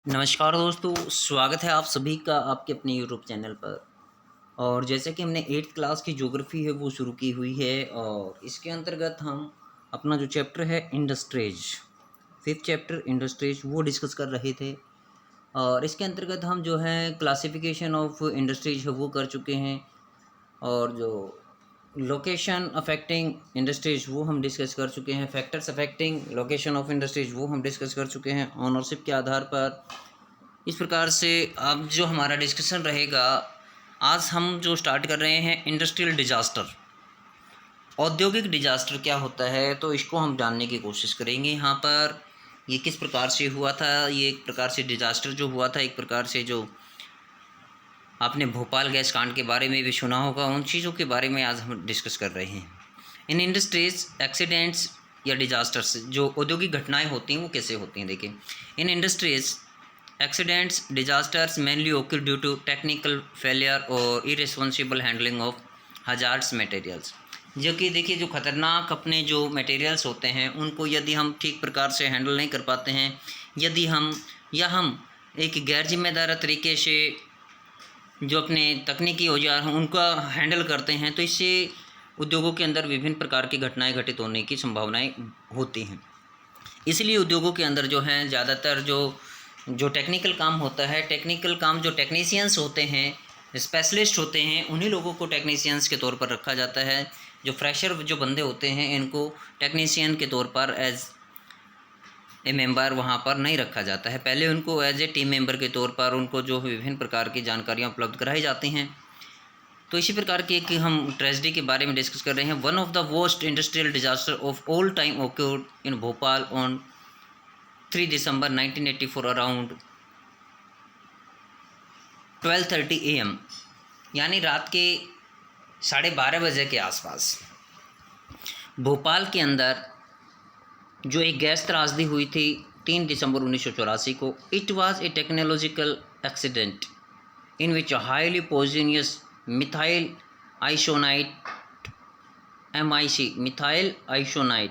नमस्कार दोस्तों, स्वागत है आप सभी का आपके अपने यूट्यूब चैनल पर। और जैसे कि हमने 8th क्लास की ज्योग्राफी है वो शुरू की हुई है और इसके अंतर्गत हम अपना जो चैप्टर है इंडस्ट्रीज, 5th चैप्टर इंडस्ट्रीज वो डिस्कस कर रहे थे। और इसके अंतर्गत हम जो है क्लासिफिकेशन ऑफ इंडस्ट्रीज है वो कर चुके हैं। और जो लोकेशन अफेक्टिंग इंडस्ट्रीज वो हम डिस्कस कर चुके हैं। Factors affecting location of industries वो हम डिस्कस कर चुके हैं ऑनरशिप के आधार पर। इस प्रकार से अब जो हमारा डिस्कशन रहेगा, आज हम जो स्टार्ट कर रहे हैं इंडस्ट्रियल डिजास्टर, औद्योगिक डिजास्टर क्या होता है, तो इसको हम जानने की कोशिश करेंगे। यहाँ पर ये किस प्रकार से हुआ था, ये एक प्रकार से डिजास्टर जो हुआ था, एक प्रकार से जो आपने भोपाल गैस कांड के बारे में भी सुना होगा, उन चीज़ों के बारे में आज हम डिस्कस कर रहे हैं। इन इंडस्ट्रीज एक्सीडेंट्स या डिजास्टर्स, जो औद्योगिक घटनाएं होती हैं वो कैसे होती हैं, देखिए। इन इंडस्ट्रीज एक्सीडेंट्स डिजास्टर्स मेनली ओकर ड्यू टू टेक्निकल फेलियर और irresponsible handling of hazards materials. जो कि देखिए, जो खतरनाक अपने जो मटेरियल्स होते हैं उनको यदि हम ठीक प्रकार से हैंडल नहीं कर पाते हैं, यदि हम एक गैर जिम्मेदार तरीके से जो अपने तकनीकी औजार हैं उनका हैंडल करते हैं, तो इससे उद्योगों के अंदर विभिन्न प्रकार की घटनाएं घटित होने की संभावनाएं होती हैं। इसलिए उद्योगों के अंदर जो है ज़्यादातर जो जो टेक्निकल काम होता है, टेक्निकल काम जो टेक्नीशियंस होते हैं, स्पेशलिस्ट होते हैं, उन्हीं लोगों को टेक्नीशियंस के तौर पर रखा जाता है। जो फ्रेशर जो बंदे होते हैं इनको टेक्नीशियन के तौर पर एज ए मेंबर वहाँ पर नहीं रखा जाता है। पहले उनको एज ए टीम मेंबर के तौर पर उनको जो विभिन्न प्रकार की जानकारियाँ उपलब्ध कराई जाती हैं। तो इसी प्रकार की एक हम ट्रेजेडी के बारे में डिस्कस कर रहे हैं। One of the worst industrial disaster of all time occurred in Bhopal on 3 December 1984 around 12:30 AM, यानी रात के 12:30 बजे के आसपास भोपाल के अंदर जो एक गैस त्रासदी हुई थी 3 दिसंबर 1984 को। It was a technological accident in which highly poisonous methyl isocyanate MIC methyl isocyanate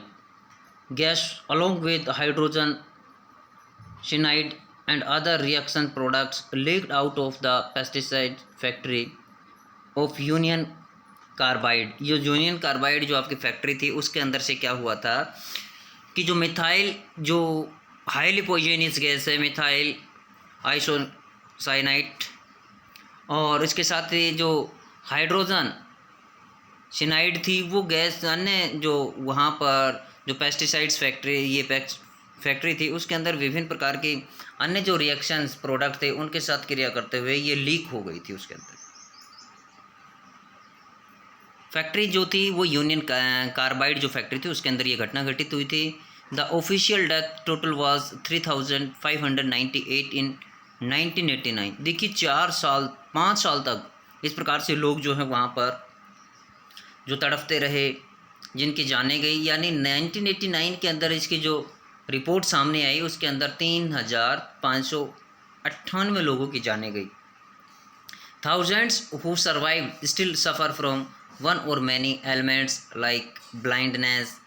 gas along with hydrogen cyanide and other reaction products leaked out of the pesticide factory of union carbide. ये union carbide जो आपकी factory थी उसके अंदर से क्या हुआ था कि जो मिथाइल, जो हाईली पॉइजनियस गैस है मिथाइल आइसोसाइनाइट, और इसके साथ ही जो हाइड्रोजन सिनाइड थी, वो गैस अन्य जो वहाँ पर जो पेस्टिसाइड्स फैक्ट्री, ये फैक्ट्री थी उसके अंदर विभिन्न प्रकार की अन्य जो रिएक्शंस प्रोडक्ट थे उनके साथ क्रिया करते हुए ये लीक हो गई थी। उसके अंदर फैक्ट्री जो थी वो यूनियन कार्बाइड जो फैक्ट्री थी उसके अंदर ये घटना घटित हुई थी। The official death total was 3598 इन 1989। देखिए 5 साल तक इस प्रकार से लोग जो हैं वहाँ पर जो तड़पते रहे, जिनकी जाने गई। यानी 1989 के अंदर इसकी जो रिपोर्ट सामने आई उसके अंदर 3598 लोगों की जाने गई। Thousands who survive still suffer from one or many elements like blindness,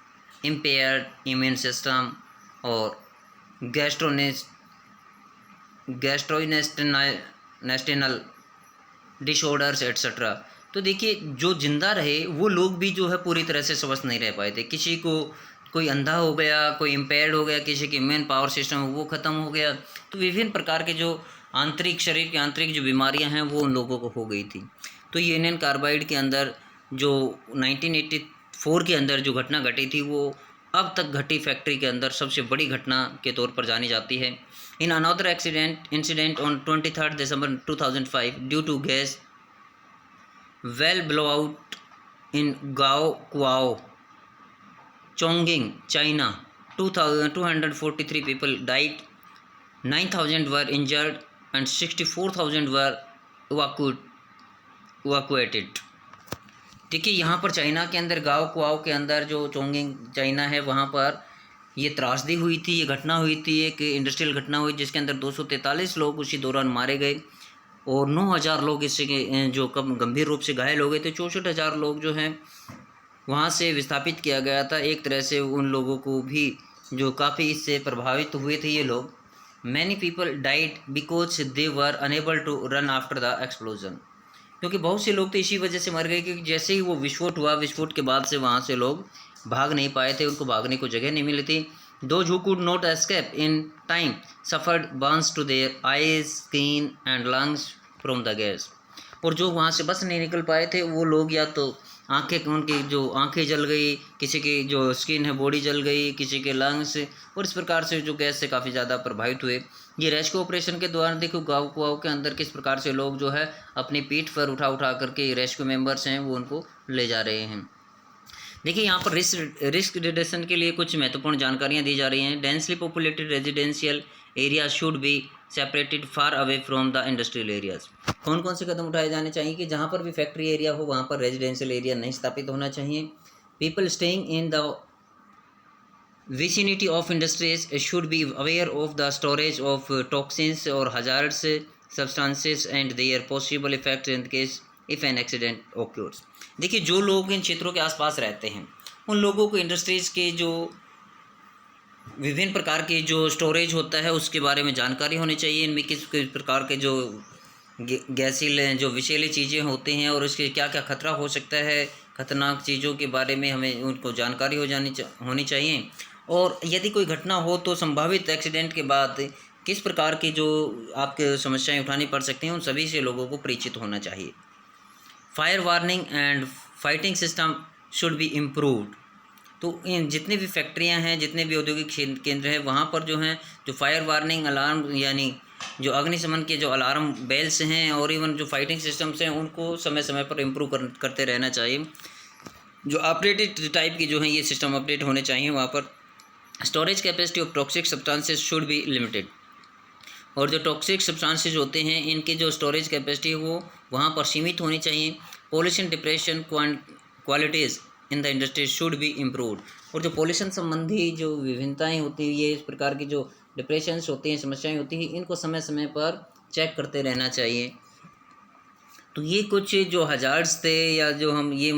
impaired immune system और गैस्ट्रोइनेस्टिनल डिसऑर्डर्स एट्सेट्रा। तो देखिए, जो जिंदा रहे वो लोग भी जो है पूरी तरह से स्वस्थ नहीं रह पाए थे। किसी को कोई अंधा हो गया, कोई इम्पेयर्ड हो गया, किसी की इम्यून पावर सिस्टम वो ख़त्म हो गया। तो विभिन्न प्रकार के जो आंतरिक, शरीर की आंतरिक जो बीमारियां हैं वो उन लोगों को हो गई थी। तो यूनियन कार्बाइड के अंदर जो 1984 के अंदर जो घटना घटी थी वो अब तक घटी फैक्ट्री के अंदर सबसे बड़ी घटना के तौर पर जानी जाती है। In another incident on 23 December 2005 due to gas well blowout in Gao Kuao, Chongqing, China. 243 people died, 9,000 were injured and 64,000 were evacuated. देखिए, यहाँ पर चाइना के अंदर गाओ कुआओ के अंदर जो चोंगिंग चाइना है वहाँ पर ये त्रासदी हुई थी, ये घटना हुई थी, एक इंडस्ट्रियल घटना हुई जिसके अंदर 243 लोग उसी दौरान मारे गए और 9,000 लोग इससे जो कम गंभीर रूप से घायल हो गए थे। 64,000 लोग जो हैं वहाँ से विस्थापित किया गया था। एक तरह से उन लोगों को भी जो काफ़ी इससे प्रभावित हुए थे ये लोग, many people died because they were unable to run after the explosion, क्योंकि बहुत से लोग तो इसी वजह से मर गए क्योंकि जैसे ही वो विस्फोट हुआ, विस्फोट के बाद से वहाँ से लोग भाग नहीं पाए थे, उनको भागने को जगह नहीं मिली थी। Those who could not escape in time suffered burns to their eyes, skin and lungs from the gas. और जो वहाँ से बस नहीं निकल पाए थे वो लोग या तो आंखें, उनकी जो आंखें जल गई, किसी की जो स्किन है बॉडी जल गई, किसी के लंग्स, और इस प्रकार से जो गैस से काफ़ी ज़्यादा प्रभावित हुए। ये रेस्क्यू ऑपरेशन के दौरान देखो गाँव के अंदर किस प्रकार से लोग जो है अपनी पीठ पर उठा उठा करके रेस्क्यू मेंबर्स हैं वो उनको ले जा रहे हैं। देखिए यहाँ पर रिस्क रिडक्शन के लिए कुछ महत्वपूर्ण जानकारियाँ दी जा रही हैं। Densely populated residential area should be separated far away from the industrial areas. कौन कौन से कदम उठाए जाने चाहिए कि जहाँ पर भी फैक्ट्री एरिया हो वहाँ पर रेजिडेंशियल एरिया नहीं स्थापित होना चाहिए। People staying in the vicinity of industries should be aware of the storage of toxins or hazardous substances and their possible effects in case if an accident occurs। देखिए जो लोग इन क्षेत्रों के आसपास रहते हैं उन लोगों को इंडस्ट्रीज़ के जो विभिन्न प्रकार के जो स्टोरेज होता है उसके बारे में जानकारी होनी चाहिए। इनमें किस किस प्रकार के जो गैसीले जो विषैली चीज़ें होती हैं और उसके क्या क्या खतरा हो सकता है, खतरनाक चीज़ों के बारे में हमें उनको जानकारी होनी चाहिए। और यदि कोई घटना हो तो संभावित एक्सीडेंट के बाद किस प्रकार की जो आपके समस्याएं उठानी पड़ सकती हैं उन सभी से लोगों को परिचित होना चाहिए। Fire warning and fighting system should be improved. तो इन जितनी भी फैक्ट्रियां हैं, जितने भी औद्योगिक केंद्र हैं, वहाँ पर जो हैं जो फायर वार्निंग अलार्म यानी जो अग्निशमन के जो अलार्म बेल्स हैं और इवन जो फाइटिंग सिस्टम्स हैं उनको समय समय पर इम्प्रूव करते रहना चाहिए। जो अपडेटेड टाइप की जो हैं ये सिस्टम अपडेट होने चाहिए। वहाँ पर storage capacity of toxic substances should be limited. और जो टॉक्सिक सब्सटेंसेस होते हैं इनके जो स्टोरेज कैपेसिटी है वो वहाँ पर सीमित होनी चाहिए। Pollution depression qualities in the industry should be improved. और जो पॉल्यूशन संबंधी जो विभिन्नताएं होती है, ये इस प्रकार की जो डिप्रेशंस होती हैं, समस्याएं होती हैं, इनको समय समय पर चेक करते रहना चाहिए। तो ये कुछ जो हजार्ड्स थे या जो हम ये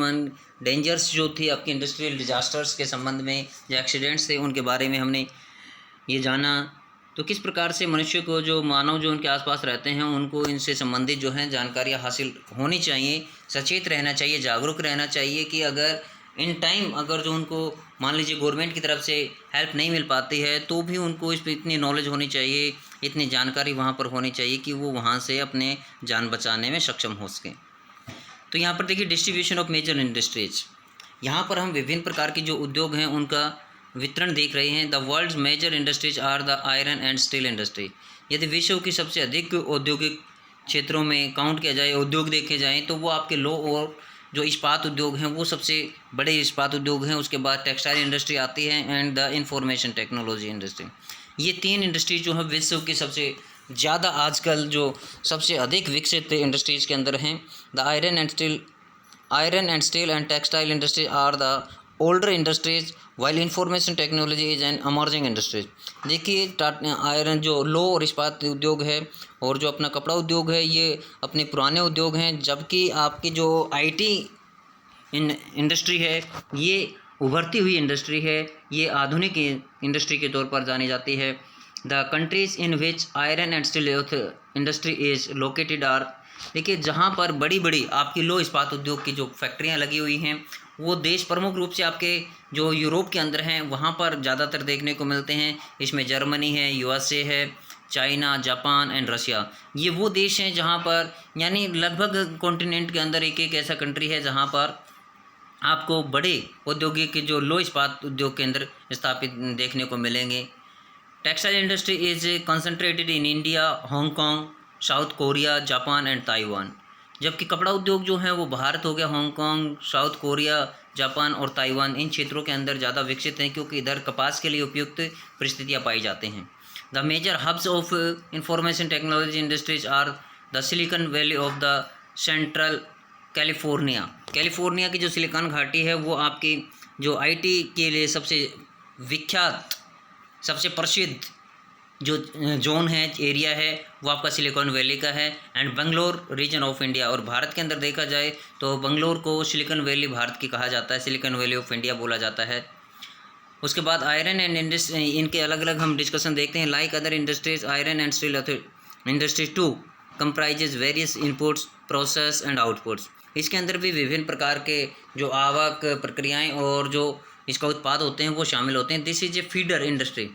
डेंजर्स जो थी आपके इंडस्ट्रियल डिजास्टर्स के संबंध में, जो एक्सीडेंट्स थे उनके बारे में हमने ये जाना। तो किस प्रकार से मनुष्य को जो मानव जो उनके आसपास रहते हैं उनको इनसे संबंधित जो हैं जानकारियाँ हासिल होनी चाहिए, सचेत रहना चाहिए, जागरूक रहना चाहिए कि अगर इन टाइम अगर जो उनको मान लीजिए गवर्नमेंट की तरफ से हेल्प नहीं मिल पाती है तो भी उनको इस पर इतनी नॉलेज होनी चाहिए, इतनी जानकारी वहाँ पर होनी चाहिए कि वो वहाँ से अपने जान बचाने में सक्षम हो सकें। तो यहाँ पर देखिए डिस्ट्रीब्यूशन ऑफ मेजर इंडस्ट्रीज, यहाँ पर हम विभिन्न प्रकार के जो उद्योग हैं उनका वितरण देख रहे हैं। The world's major industries are the iron and steel industry. यदि विश्व की सबसे अधिक औद्योगिक क्षेत्रों में काउंट किया जाए, उद्योग देखे जाएँ तो वो आपके लो और जो इस्पात उद्योग हैं वो सबसे बड़े इस्पात उद्योग हैं। उसके बाद टेक्सटाइल इंडस्ट्री आती है and the information technology industry. ये तीन इंडस्ट्री जो है विश्व की सबसे ज़्यादा आजकल जो सबसे अधिक विकसित इंडस्ट्रीज़ के अंदर हैं। The iron and steel and textile industry are the older industries while information technology is an emerging industries. देखिए आयरन जो लो और इस्पात उद्योग है और जो अपना कपड़ा उद्योग है ये अपने पुराने उद्योग हैं, जबकि आपकी जो IT इंडस्ट्री है ये उभरती हुई इंडस्ट्री है, ये आधुनिक इंडस्ट्री के तौर पर जानी जाती है। The countries in which iron and steel industry is located are. देखिए जहाँ पर बड़ी बड़ी आपकी लो इस्पात उद्योग की जो फैक्ट्रियाँ लगी हुई हैं वो देश प्रमुख रूप से आपके जो यूरोप के अंदर हैं वहाँ पर ज़्यादातर देखने को मिलते हैं। इसमें जर्मनी है, USA है, चाइना, जापान एंड रशिया। ये वो देश हैं जहाँ पर यानी लगभग कॉन्टिनेंट के अंदर एक एक ऐसा कंट्री है जहाँ पर आपको बड़े औद्योगिक जो लो इस्पात उद्योग केंद्र स्थापित देखने को मिलेंगे। Textile industry is concentrated in India, Hong Kong, south Korea, Japan and Taiwan. जबकि कपड़ा उद्योग जो है वो भारत हो गया, हांगकांग, साउथ कोरिया, जापान और ताइवान इन क्षेत्रों के अंदर ज़्यादा विकसित हैं क्योंकि इधर कपास के लिए उपयुक्त परिस्थितियाँ पाई जाती हैं। The major hubs of information technology industries are the Silicon Valley of the central California. California की जो सिलिकॉन घाटी है वो आपकी जो IT के लिए सबसे विख्यात, सबसे प्रसिद्ध जो जोन है, एरिया है वो आपका सिलिकॉन वैली का है। And Bangalore region of India, और भारत के अंदर देखा जाए तो बंगलोर को सिलिकॉन वैली भारत की कहा जाता है, सिलिकॉन वैली ऑफ इंडिया बोला जाता है। उसके बाद आयरन एंड इंडस्ट्री, इनके अलग अलग हम डिस्कशन देखते हैं। Like other industries, iron and steel industry too comprises various inputs, process and outputs. इसके अंदर भी विभिन्न प्रकार के जो आवक, प्रक्रियाएं और जो इसका उत्पाद होते हैं वो शामिल होते हैं। This is a feeder industry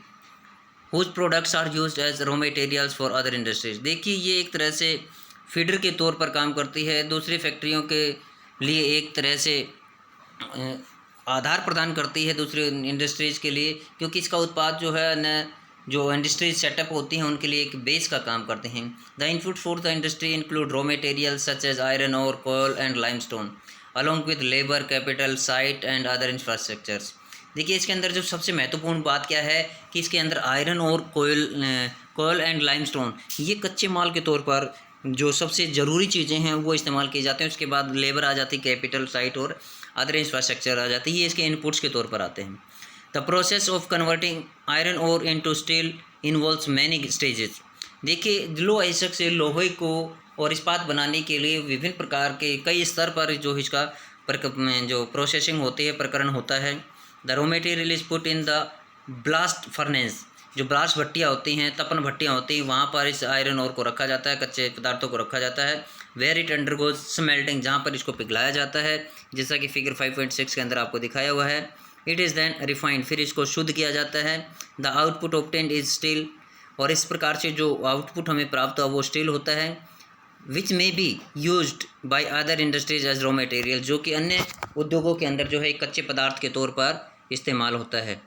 whose products are used as raw materials for other industries. देखिए ये एक तरह से फीडर के तौर पर काम करती है, दूसरी फैक्ट्रियों के लिए एक तरह से आधार प्रदान करती है दूसरी इंडस्ट्रीज़ के लिए, क्योंकि इसका उत्पाद जो है न जो इंडस्ट्रीज सेटअप होती हैं उनके लिए एक बेस का काम करते हैं। The input for the industry include raw materials such as iron ore coal and limestone along with labour, capital, site and other infrastructures. देखिए इसके अंदर जो सबसे महत्वपूर्ण बात क्या है कि इसके अंदर आयरन और कोयल एंड लाइमस्टोन ये कच्चे माल के तौर पर जो सबसे ज़रूरी चीज़ें हैं वो इस्तेमाल किए जाते हैं। उसके बाद लेबर आ जाती, कैपिटल, साइट और अदर इंफ्रास्ट्रक्चर आ जाती है, ये इसके इनपुट्स के तौर पर आते हैं। The process of converting iron ore into steel involves many stages. देखिए लोह अयस्क से लोहे को और इस्पात बनाने के लिए विभिन्न प्रकार के कई स्तर पर जो इसका जो प्रोसेसिंग होती है, प्रकरण होता है। The raw material is put in the blast furnace, जो ब्लास्ट भट्टियाँ होती हैं, तपन भट्टियाँ होती हैं, वहाँ पर इस आयरन और को रखा जाता है, कच्चे पदार्थों को रखा जाता है। वेयर इट अंडरगोज स्मेल्टिंग, जहाँ पर इसको पिघलाया जाता है, जैसा कि फिगर 5.6 के अंदर आपको दिखाया हुआ है। इट इज़ देन रिफाइंड, फिर इसको शुद्ध किया जाता है। The output obtained is steel, और इस प्रकार से जो आउटपुट हमें प्राप्त हुआ वो स्टील होता है। Which may be used by other industries as raw material, जो कि अन्य उद्योगों के अंदर जो है कच्चे पदार्थ के तौर पर इस्तेमाल होता है,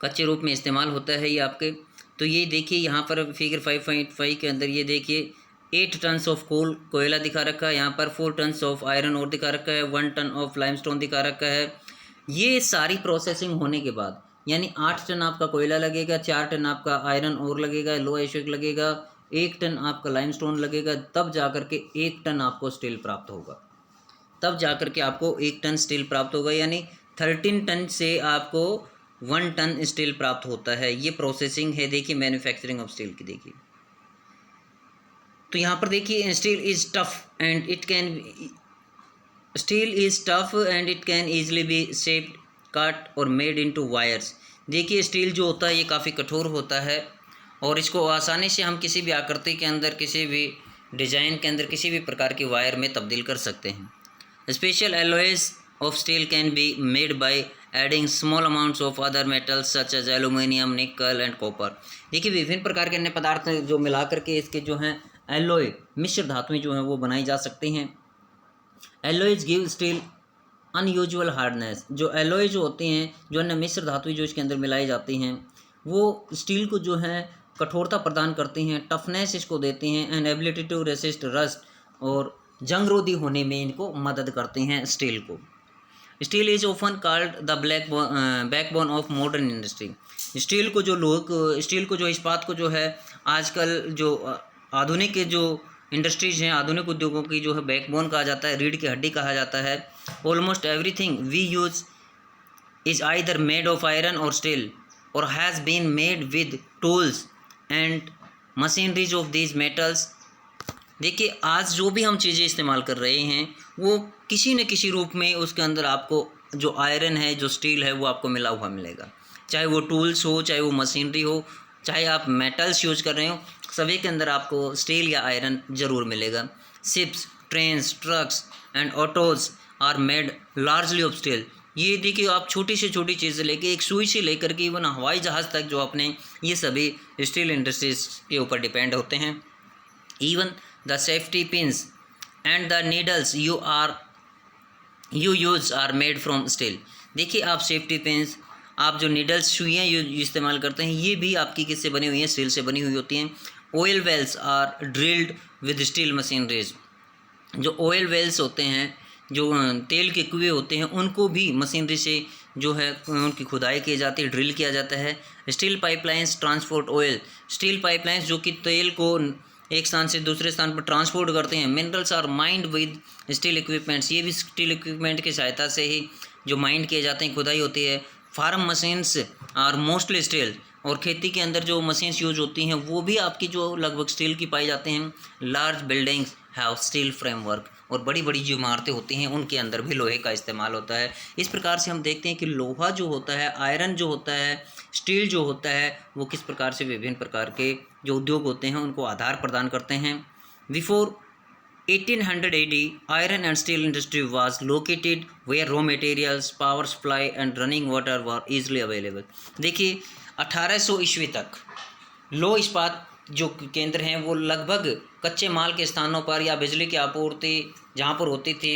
कच्चे रूप में इस्तेमाल होता है ये आपके। तो ये देखिए यहाँ पर फिगर 5.5 के अंदर ये देखिए 8 टन्स ऑफ कोयला दिखा रखा है, यहाँ पर 4 टन्स ऑफ आयरन और दिखा रखा है, 1 टन ऑफ लाइमस्टोन दिखा रखा है। ये सारी प्रोसेसिंग होने के बाद यानी 8 टन आपका कोयला लगेगा, 4 टन आपका आयरन और लगेगा, लोह अयस्क लगेगा, 1 टन आपका लाइमस्टोन लगेगा, तब जाकर के 1 टन आपको स्टील प्राप्त होगा, तब जाकर के आपको 1 टन स्टील प्राप्त होगा। यानी 13 टन से आपको 1 टन स्टील प्राप्त होता है। ये प्रोसेसिंग है देखिए मैन्युफैक्चरिंग ऑफ स्टील की। देखिए तो यहाँ पर देखिए steel is tough and it can easily B shaped, cut और मेड इनटू वायर्स। देखिए स्टील जो होता है ये काफ़ी कठोर होता है और इसको आसानी से हम किसी भी आकृति के अंदर, किसी भी डिज़ाइन के अंदर, किसी भी प्रकार की वायर में तब्दील कर सकते हैं। Special alloys of steel can be made by adding small amounts of other metals such as aluminium, nickel and copper। देखिए विभिन्न प्रकार के अन्य पदार्थ जो मिला करके इसके जो हैं एलॉय, मिश्र धातुएं जो हैं वो बनाई जा सकती हैं। Alloys give steel unusual hardness, जो एलॉय जो होते हैं, जो अन्य मिश्र धातुएं जो इसके अंदर मिलाई जाती हैं वो स्टील को जो है कठोरता प्रदान करती हैं, टफनेस इसको देती हैं, and ability to resist rust, और जंगरोधी होने में इनको मदद करती हैं स्टील को। Steel is often called the backbone of modern industry. Steel को जो इस्पात को जो है आजकल जो आधुनिक के जो इंडस्ट्रीज हैं, आधुनिक उद्योगों की जो है बैकबोन कहा जाता है, रीढ़ की हड्डी कहा जाता है। Almost everything we use is either made of iron और स्टील और has been made with tools and machineries of these metals. देखिए आज जो भी हम चीज़ें इस्तेमाल कर रहे हैं वो किसी न किसी रूप में उसके अंदर आपको जो आयरन है, जो स्टील है वो आपको मिला हुआ मिलेगा, चाहे वो टूल्स हो, चाहे वो मशीनरी हो, चाहे आप मेटल्स यूज कर रहे हो, सभी के अंदर आपको स्टील या आयरन ज़रूर मिलेगा। Ships, trains, trucks and autos are made largely of steel. ये देखिए आप छोटी से छोटी चीज़ें लेके, एक सुई से लेकर के इवन हवाई जहाज़ तक जो अपने ये सभी स्टील इंडस्ट्रीज के ऊपर डिपेंड होते हैं। Even the safety pins and the needles you use are made from steel. देखिए आप सेफ्टी पिन्स, आप जो नीडल्स, सुइयाँ इस्तेमाल करते हैं ये भी आपकी किससे बनी हुई हैं, स्टील से बनी हुई होती हैं। Oil wells are drilled with steel machineries. जो ऑयल वेल्स होते हैं, जो तेल के कुएँ होते हैं, उनको भी मशीनरी से जो है उनकी खुदाई की जाती है, ड्रिल किया जाता है। Steel pipelines transport oil, steel pipelines जो कि तेल को एक स्थान से दूसरे स्थान पर ट्रांसपोर्ट करते हैं। Minerals are mined with steel equipments, ये भी स्टील इक्विपमेंट की सहायता से ही जो माइंड किए जाते हैं, खुदाई होती है। Farm machines are mostly steel, और खेती के अंदर जो मशीन्स यूज होती हैं वो भी आपकी जो लगभग स्टील की पाई जाते हैं। Large buildings have steel framework, और बड़ी बड़ी जो इमारतें होती हैं उनके अंदर भी लोहे का इस्तेमाल होता है। इस प्रकार से हम देखते हैं कि लोहा जो होता है, आयरन जो होता है, स्टील जो होता है, वो किस प्रकार से विभिन्न प्रकार के जो उद्योग होते हैं उनको आधार प्रदान करते हैं। Before 1800 AD, iron and steel industry was located where raw materials, power supply and running water were easily available। देखिए 1800 ईस्वी तक लौह इस्पात जो केंद्र हैं वो लगभग कच्चे माल के स्थानों पर या बिजली की आपूर्ति जहाँ पर होती थी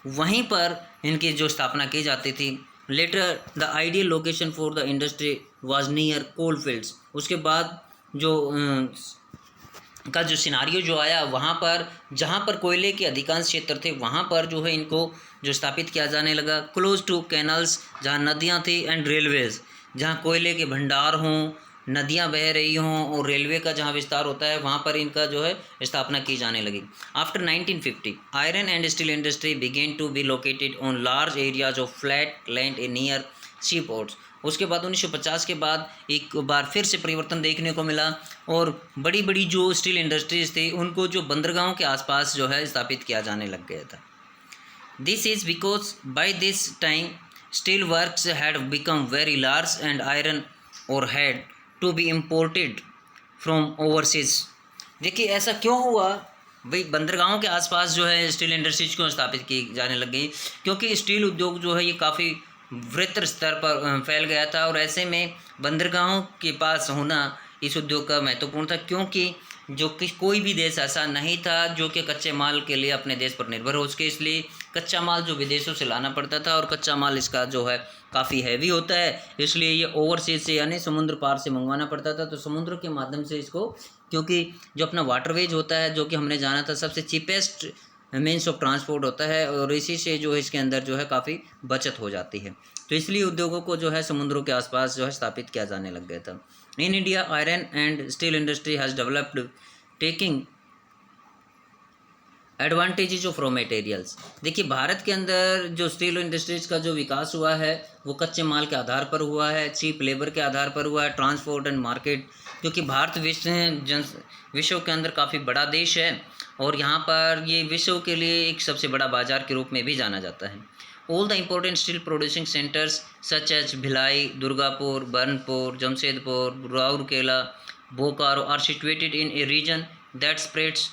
वहीं पर इनकी जो स्थापना की जाती थी। Later the ideal location for the industry was near coal fields. उसके बाद जो का जो सिनारियो जो आया वहाँ पर जहाँ पर कोयले के अधिकांश क्षेत्र थे वहाँ पर जो है इनको जो स्थापित किया जाने लगा। क्लोज टू कैनल्स जहाँ नदियाँ थी एंड रेलवेज़ जहाँ कोयले के भंडार हों, नदियाँ बह रही हों और रेलवे का जहाँ विस्तार होता है वहाँ पर इनका जो है स्थापना की जाने लगी। After 1950 iron and steel industry began to be located on large areas of flat land in near sea ports. उसके बाद 1950 के बाद एक बार फिर से परिवर्तन देखने को मिला और बड़ी बड़ी जो स्टील इंडस्ट्रीज़ थी उनको जो बंदरगाहों के आसपास जो है स्थापित किया जाने लग गया था। This is because by this time steel works had become very large and iron ore had to be imported from overseas. देखिए ऐसा क्यों हुआ भाई, बंदरगाहों के आसपास जो है स्टील इंडस्ट्रीज क्यों स्थापित की जाने लग गई? क्योंकि स्टील उद्योग जो है ये काफ़ी वृहत्तर स्तर पर फैल गया था और ऐसे में बंदरगाहों के पास होना इस उद्योग का महत्वपूर्ण था, क्योंकि जो कि कोई भी देश ऐसा नहीं था जो कि कच्चे माल के लिए अपने देश पर निर्भर हो सके, इसलिए कच्चा माल जो विदेशों से लाना पड़ता था और कच्चा माल इसका जो है काफ़ी हैवी होता है, इसलिए ये ओवरसीज से यानी समुद्र पार से मंगवाना पड़ता था। तो समुद्र के माध्यम से इसको, क्योंकि जो अपना वाटरवेज होता है जो कि हमने जाना था सबसे चीपेस्ट मीन्स ऑफ ट्रांसपोर्ट होता है और इसी से जो है इसके अंदर जो है काफ़ी बचत हो जाती है, तो इसलिए उद्योगों को जो है समुद्रों के आसपास जो है स्थापित किया जाने लग गया था। In India iron and steel industry has developed taking advantages of raw materials. देखिए भारत के अंदर जो स्टील इंडस्ट्रीज का जो विकास हुआ है वो कच्चे माल के आधार पर हुआ है, चीप लेबर के आधार पर हुआ है, ट्रांसपोर्ट एंड मार्केट, क्योंकि भारत विश्व के अंदर काफ़ी बड़ा देश है और यहाँ पर ये विश्व के लिए एक सबसे बड़ा बाजार के रूप में भी जाना जाता है। All the important steel producing centres such as Bhilai, Durgapur, Burnpur, Jamshedpur, Rourkela, Bokaro are situated in a region that spreads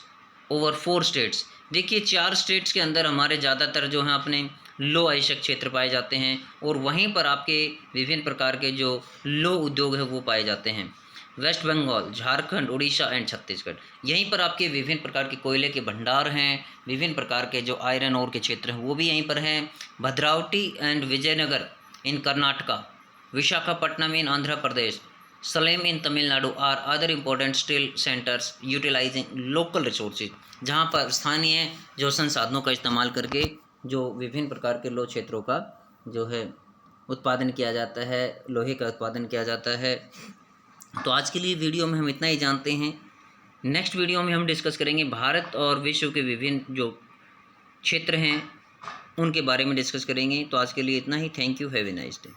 over 4 states. देखिए 4 स्टेट्स के अंदर हमारे ज़्यादातर जो हैं अपने लो आयशक क्षेत्र पाए जाते हैं और वहीं पर आपके विभिन्न प्रकार के जो लो उद्योग हैं वो पाए जाते हैं। वेस्ट बंगाल, झारखंड, उड़ीसा एंड छत्तीसगढ़, यहीं पर आपके विभिन्न प्रकार के कोयले के भंडार हैं, विभिन्न प्रकार के जो आयरन ओर के क्षेत्र हैं वो भी यहीं पर हैं। Bhadravati and Vijayanagar in Karnataka, Visakhapatnam in Andhra Pradesh, Salem in Tamil Nadu are other important steel centres utilising local resources, जहाँ पर स्थानीय जो संसाधनों का इस्तेमाल करके जो विभिन्न प्रकार के लोह क्षेत्रों का जो है उत्पादन किया जाता है, लोहे का उत्पादन किया जाता है। तो आज के लिए वीडियो में हम इतना ही जानते हैं। नेक्स्ट वीडियो में हम डिस्कस करेंगे भारत और विश्व के विभिन्न जो क्षेत्र हैं उनके बारे में डिस्कस करेंगे। तो आज के लिए इतना ही। Thank you, have a nice day.